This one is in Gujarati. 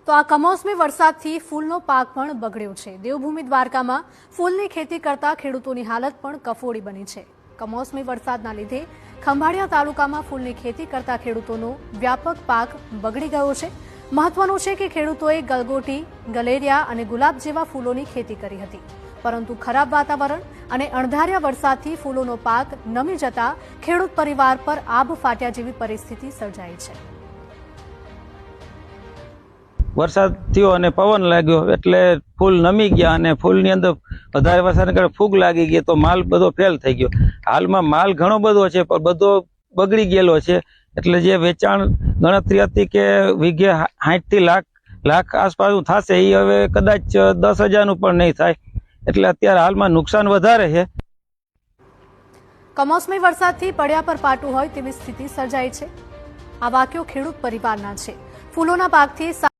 તો આ કમોસમી વરસાદથી ફૂલનો પાક પણ બગડ્યો છે। દેવભૂમિ દ્વારકામાં ફૂલની ખેતી કરતા ખેડૂતોની હાલત પણ કફોડી બની છે। કમોસમી વરસાદના લીધે ખંભાળિયા તાલુકામાં ફૂલની ખેતી કરતા ખેડૂતોનો વ્યાપક પાક બગડી ગયો છે। મહત્વનું છે કે ખેડૂતોએ ગલગોટી, ગલેરિયા અને ગુલાબ જેવા ફૂલોની ખેતી કરી હતી, પરંતુ ખરાબ વાતાવરણ અને અણધાર્યા વરસાદથી ફૂલોનો પાક નમી જતા ખેડૂત પરિવાર પર આભ ફાટ્યા જેવી પરિસ્થિતિ સર્જાઈ છે। વરસાદ થયો અને પવન લાગ્યો એટલે ફૂલ નમી ગયા અને ફૂલની અંદર વધારે વરસાદને કારણે ફૂગ લાગી ગઈ તો માલ બધો ફેલ થઈ ગયો। હાલમાં માલ ઘણો બધો છે પણ બધો બગડી ગયેલો છે। એટલે જે વેચાણ ગણતરી હતી કે વીઘે 60 થી લાખ આસપાસનું થશે એ હવે કદાચ 10,000 પણ નહીં થાય। એટલે અત્યારે હાલમાં નુકસાન વધારે છે। કમોસમી વરસાદથી પડ્યા પર પાટું હોય તેવી સ્થિતિ સર્જાઈ છે। આ વાક્યો ખેડૂત પરિવારના છે। ફૂલોના પાકથી